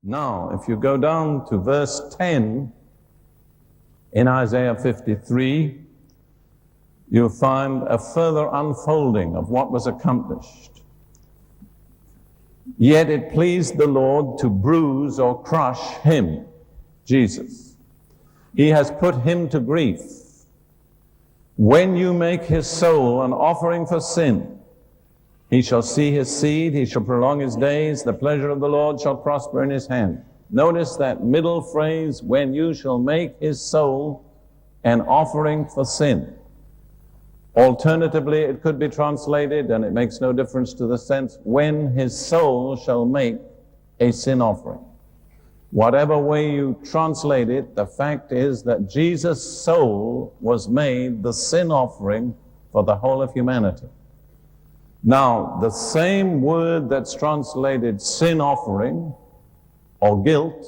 Now, if you go down to verse 10 in Isaiah 53, you'll find a further unfolding of what was accomplished. Yet it pleased the Lord to bruise or crush him, Jesus. He has put him to grief. When you make his soul an offering for sin, he shall see his seed, he shall prolong his days, the pleasure of the Lord shall prosper in his hand. Notice that middle phrase, when you shall make his soul an offering for sin. Alternatively, it could be translated, and it makes no difference to the sense, when his soul shall make a sin offering. Whatever way you translate it, the fact is that Jesus' soul was made the sin offering for the whole of humanity. Now, the same word that's translated sin offering or guilt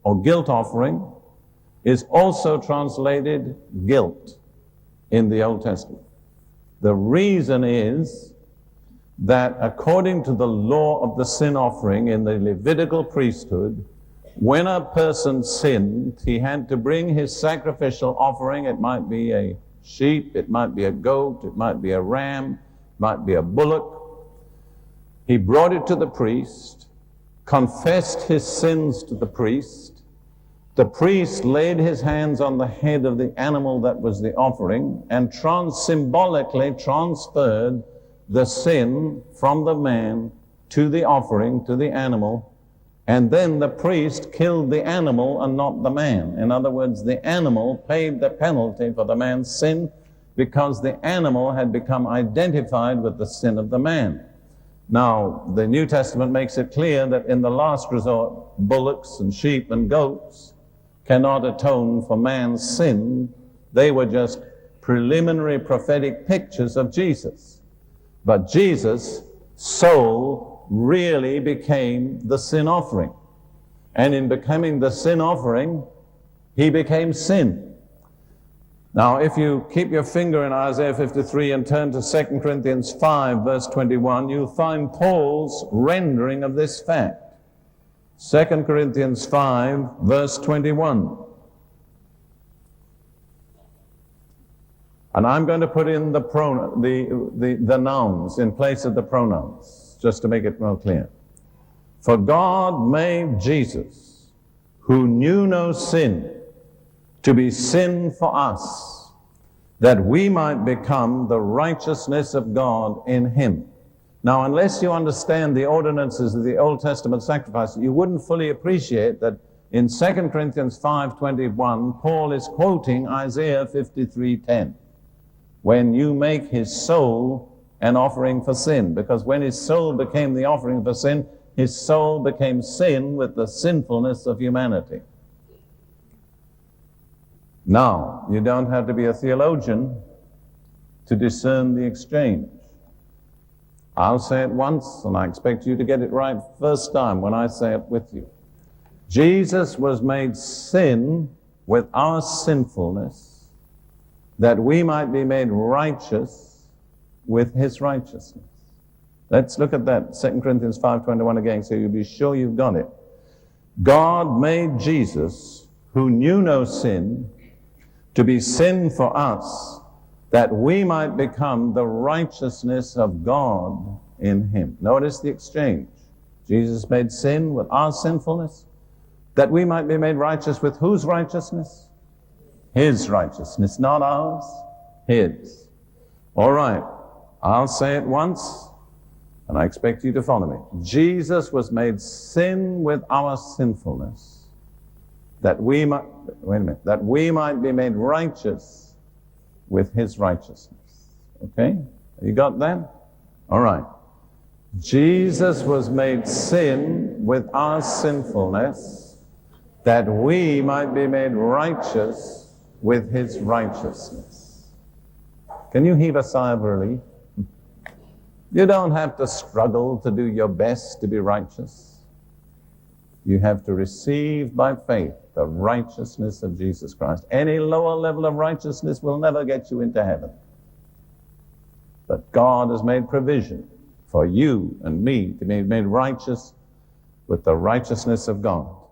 offering is also translated guilt in the Old Testament. The reason is that according to the law of the sin offering in the Levitical priesthood, when a person sinned, he had to bring his sacrificial offering. It might be a sheep, it might be a goat, it might be a ram, might be a bullock. He brought it to the priest, confessed his sins to the priest. The priest laid his hands on the head of the animal that was the offering and symbolically transferred the sin from the man to the offering, to the animal, and then the priest killed the animal and not the man. In other words, the animal paid the penalty for the man's sin, because the animal had become identified with the sin of the man. Now, the New Testament makes it clear that in the last resort, bullocks and sheep and goats cannot atone for man's sin. They were just preliminary prophetic pictures of Jesus. But Jesus' soul really became the sin offering. And in becoming the sin offering, he became sin. Now, if you keep your finger in Isaiah 53 and turn to 2 Corinthians 5, verse 21, you'll find Paul's rendering of this fact. 2 Corinthians 5, verse 21. And I'm going to put in the nouns in place of the pronouns, just to make it more clear. For God made Jesus, who knew no sin, to be sin for us, that we might become the righteousness of God in him. Now, unless you understand the ordinances of the Old Testament sacrifice, you wouldn't fully appreciate that in 2 Corinthians 5:21, Paul is quoting Isaiah 53:10. When you make his soul an offering for sin, because when his soul became the offering for sin, his soul became sin with the sinfulness of humanity. Now, you don't have to be a theologian to discern the exchange. I'll say it once, and I expect you to get it right first time when I say it with you. Jesus was made sin with our sinfulness, that we might be made righteous with his righteousness. Let's look at that, 2 Corinthians 5:21 again, so you'll be sure you've got it. God made Jesus, who knew no sin, to be sin for us, that we might become the righteousness of God in him. Notice the exchange. Jesus made sin with our sinfulness, that we might be made righteous with whose righteousness? His righteousness, not ours, his. All right, I'll say it once, and I expect you to follow me. Jesus was made sin with our sinfulness, that we might be made righteous with his righteousness. Okay? You got that? All right. Jesus was made sin with our sinfulness, that we might be made righteous with his righteousness. Can you heave a sigh of relief? You don't have to struggle to do your best to be righteous. You have to receive by faith the righteousness of Jesus Christ. Any lower level of righteousness will never get you into heaven. But God has made provision for you and me to be made righteous with the righteousness of God.